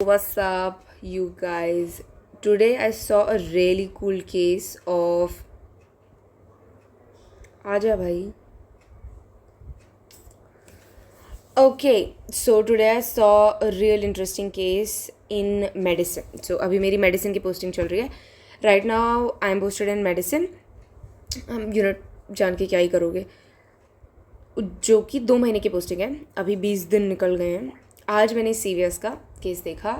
What's up, you guys? Today I saw a really cool case of. आजा भाई. Okay, so today I saw a real interesting case in medicine. So अभी मेरी medicine की posting चल रही है. Right now I am posted in medicine. जान के क्या ही करोगे, जो कि 2 महीने की पोस्टिंग है. अभी 20 दिन निकल गए हैं. आज मैंने CVS का केस देखा,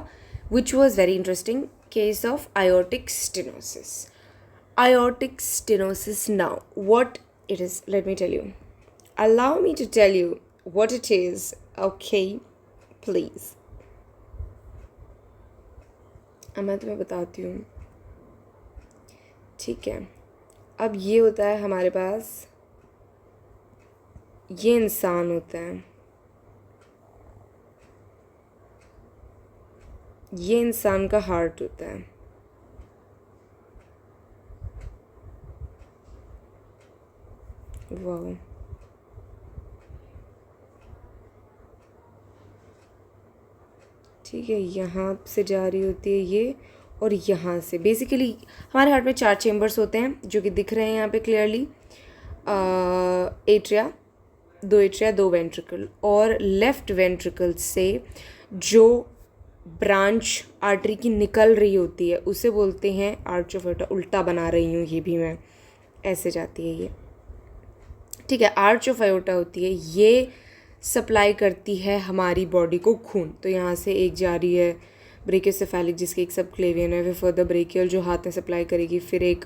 which was very interesting. Case of aortic stenosis. Aortic stenosis. Now, what it is, let me tell you. Allow me to tell you what it is, okay? Please. अब मैं तुम्हें बताती हूँ, ठीक है. अब ये होता है हमारे पास, ये इंसान होता है, ये इंसान का हार्ट होता है. वाह, ठीक है. यहाँ से जा रही होती है ये, और यहाँ से बेसिकली हमारे हार्ट में 4 चेम्बर्स होते हैं जो कि दिख रहे हैं यहाँ पे क्लियरली. एट्रिया, 2 एट्रिया, 2 वेंट्रिकल, और लेफ्ट वेंट्रिकल से जो ब्रांच आर्टरी की निकल रही होती है उसे बोलते हैं आर्च ऑफ एओर्टा. उल्टा बना रही हूँ ये भी मैं, ऐसे जाती है ये, ठीक है. आर्च ऑफ एओर्टा होती है, ये सप्लाई करती है हमारी बॉडी को खून. तो यहाँ से एक जा रही है ब्रेकियोसेफेलिक, जिसके एक सब क्लेवियन है, फिर फर्दर ब्रेकियल जो हाथ में सप्लाई करेगी, फिर एक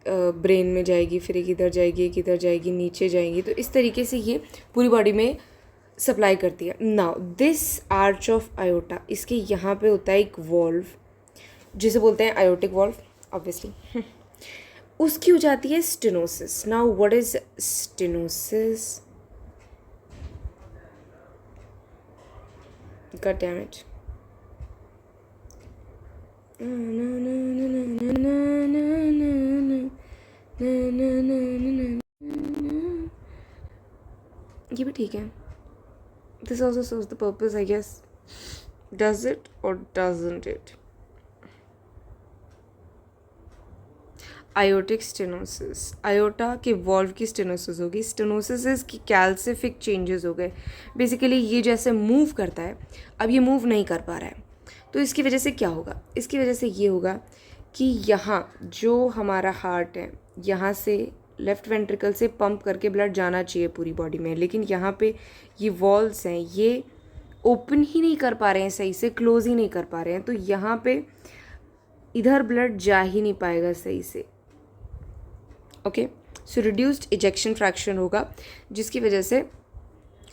ब्रेन में जाएगी, फिर एक इधर जाएगी, एक इधर जाएगी, नीचे जाएगी. तो इस तरीके से ये पूरी बॉडी में सप्लाई करती है. Now this arch of iota, इसके यहाँ पे होता है एक वॉल्व जिसे बोलते हैं आयोटिक वॉल्व ऑब्वियसली. उसकी हो जाती है stenosis. Now what is stenosis? God damn it. ये भी ठीक है. This also serves the purpose, I guess. Does it or doesn't it? Aortic stenosis, iota के वॉल्व की स्टेनोसिस होगी. स्टेनोसिस की कैल्सिफिक चेंजेस हो गए. बेसिकली ये जैसे मूव करता है, अब ये मूव नहीं कर पा रहा है. तो इसकी वजह से क्या होगा? इसकी वजह से ये होगा कि यहाँ जो हमारा हार्ट है, यहाँ से लेफ़्ट वेंट्रिकल से पंप करके ब्लड जाना चाहिए पूरी बॉडी में, लेकिन यहाँ पे ये वॉल्व्स हैं, ये ओपन ही नहीं कर पा रहे हैं सही से, क्लोज ही नहीं कर पा रहे हैं. तो यहाँ पे इधर ब्लड जा ही नहीं पाएगा सही से. ओके, सो रिड्यूस्ड इजेक्शन फ्रैक्शन होगा, जिसकी वजह से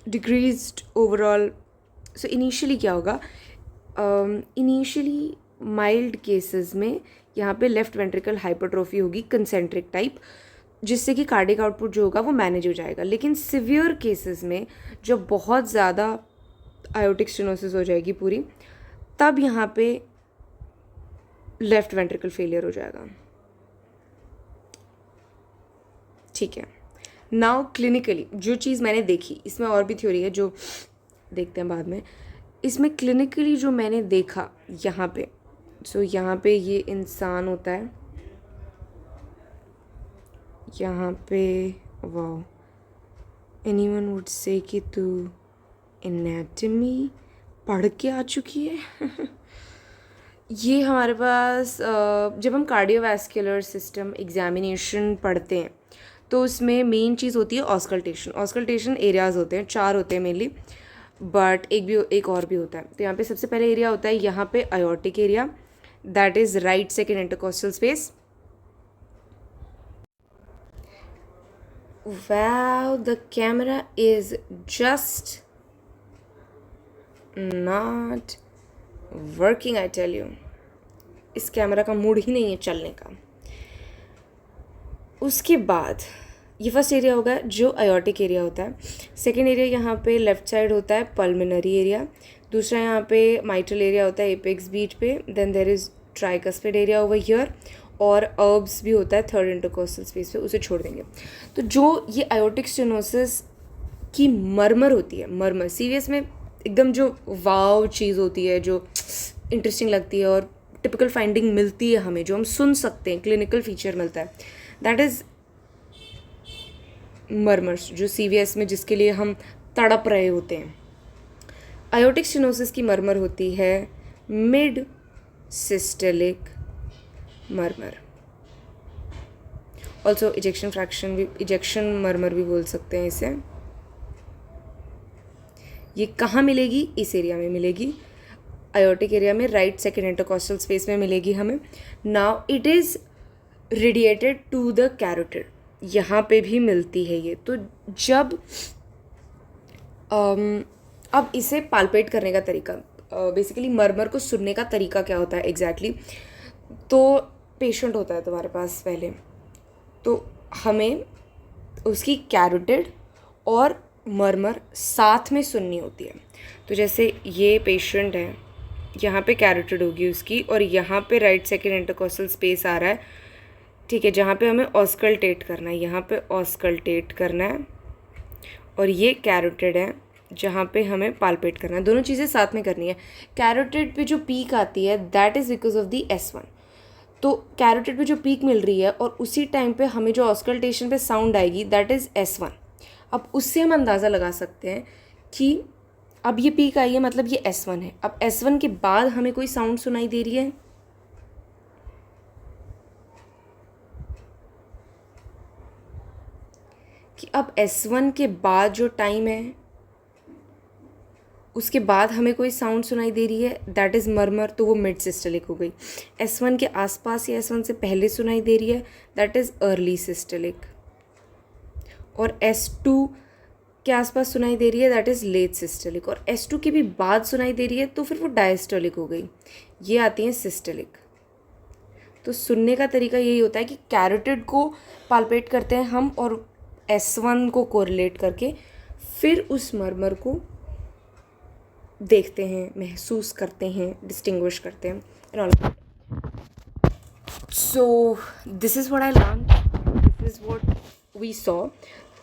डिक्रीज्ड ओवरऑल. सो इनिशियली क्या होगा? इनिशियली माइल्ड केसेस में यहाँ पे लेफ्ट वेंट्रिकल हाइपरट्रोफी होगी, कंसेंट्रिक टाइप, जिससे कि कार्डिक आउटपुट जो होगा वो मैनेज हो जाएगा. लेकिन सिवियर केसेस में जब बहुत ज़्यादा आयोटिक स्टेनोसिस हो जाएगी पूरी, तब यहाँ पे लेफ्ट वेंट्रिकल फेलियर हो जाएगा. ठीक है. नाउ क्लिनिकली जो चीज़ मैंने देखी, इसमें और भी थ्योरी है जो देखते हैं बाद में. इसमें क्लिनिकली जो मैंने देखा यहाँ पे, सो यहाँ पे ये इंसान होता है, यहाँ पे. वाओ, एनीवन वुड से कि तू एनाटमी पढ़ के आ चुकी है. ये हमारे पास जब हम कार्डियोवैस्कुलर सिस्टम एग्जामिनेशन पढ़ते हैं तो उसमें मेन चीज़ होती है ऑस्कल्टेशन. ऑस्कल्टेशन एरियाज़ होते हैं, 4 होते हैं मेनली, बट एक और भी होता है. तो यहाँ पे सबसे पहले एरिया होता है यहाँ पे aortic area, that is right second intercostal space. Wow, the camera is just not working, I tell you. इस कैमरा का मूड ही नहीं है चलने का. उसके बाद ये फर्स्ट एरिया होगा जो आयोटिक एरिया होता है. सेकेंड एरिया यहाँ पे लेफ्ट साइड होता है पल्मिनरी एरिया. दूसरा यहाँ पे माइट्रल एरिया होता है एपेक्स बीट पे. Then there is tricuspid area over here, और अर्ब्स भी होता है थर्ड इंटरकोस्टल स्पेस पे, उसे छोड़ देंगे. तो जो ये आयोटिक स्टेनोसिस की मरमर होती है, मरमर CVS में एकदम जो वाव चीज़ होती है, जो इंटरेस्टिंग लगती है और टिपिकल फाइंडिंग मिलती है हमें, जो हम सुन सकते हैं, क्लिनिकल फीचर मिलता है, दैट इज़ मर्मर्स, जो सीवीएस में जिसके लिए हम तड़प रहे होते हैं। आयोटिक स्टेनोसिस की मर्मर होती है mid systolic murmur, also ejection fraction भी, इजेक्शन मर्मर भी बोल सकते हैं इसे। ये कहाँ मिलेगी? इस एरिया में मिलेगी, आयोटिक एरिया में, राइट सेकेंड इंटरकॉस्टल स्पेस में मिलेगी हमें। Now it is radiated to the carotid, यहाँ पे भी मिलती है ये। तो जब अब इसे पाल्पेट करने का तरीका, बेसिकली मर्मर को सुनने का तरीका क्या होता है एग्जैक्टली तो पेशेंट होता है तुम्हारे पास पहले, तो हमें उसकी कैरोटिड और मर्मर साथ में सुननी होती है। तो जैसे ये पेशेंट है, यहाँ पे कैरोटिड होगी उसकी, और यहाँ पे राइट सेकेंड इंटरकॉस्टल स्पेस आ रहा है, ठीक है, जहाँ पे हमें ऑस्कल्टेट करना है, यहाँ पे ऑस्कल्टेट करना है, और ये कैरोटिड है जहाँ पे हमें पाल्पेट करना है। दोनों चीज़ें साथ में करनी है। कैरोटिड पे जो पीक आती है that is because of the S1। तो कैरोटिड पे जो पीक मिल रही है और उसी टाइम पे हमें जो ऑस्कल्टेशन पे साउंड आएगी दैट इज़ S1। अब उससे हम अंदाज़ा लगा सकते हैं कि अब ये पीक आई है, मतलब ये S1 है। अब S1 के बाद हमें कोई साउंड सुनाई दे रही है, कि अब S1 के बाद जो टाइम है उसके बाद हमें कोई साउंड सुनाई दे रही है, दैट इज़ मर्मर, तो वो मिड सिस्टलिक हो गई। S1 के आसपास या S1 से पहले सुनाई दे रही है, दैट इज़ अर्ली सिस्टलिक। और S2 के आसपास सुनाई दे रही है, दैट इज़ लेट सिस्टलिक। और S2 के भी बाद सुनाई दे रही है तो फिर वो डायस्टोलिक हो गई, ये आती हैं सिस्टलिक। तो सुनने का तरीका यही होता है कि कैरोटिड को पाल्पेट करते हैं हम और S1 को कोरिलेट करके फिर उस मर्मर को देखते हैं, महसूस करते हैं, डिस्टिंग्विश करते हैं and all. So this is what I learn, this is what we saw.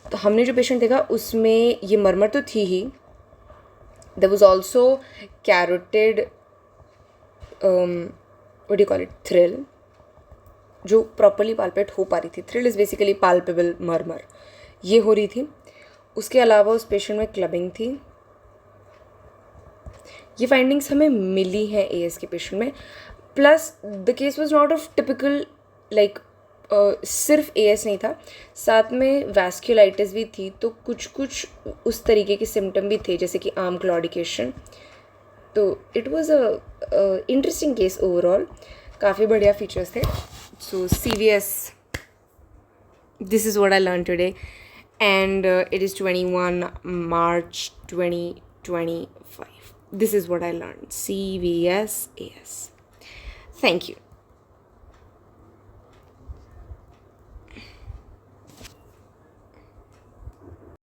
तो हमने जो पेशेंट देखा उसमें ये मर्मर तो थी ही, there was also carotid what do call it, thrill, जो प्रॉपरली पाल्पेट हो पा रही थी। Thrill is basically palpable murmur, ये हो रही थी। उसके अलावा उस पेशेंट में क्लबिंग थी। ये फाइंडिंग्स हमें मिली हैं एएस के पेशेंट में। Plus the case was not of typical like सिर्फ एएस नहीं था, साथ में वैस्कुलाइटिस भी थी, तो कुछ कुछ उस तरीके के सिम्टम भी थे जैसे कि आर्म क्लॉडिकेशन। तो it was a interesting case overall, काफ़ी बढ़िया फीचर्स थे। सो CVS, this is what I learned today, and it is 21 March 2025. This is what I learned, CVS AS. Thank you.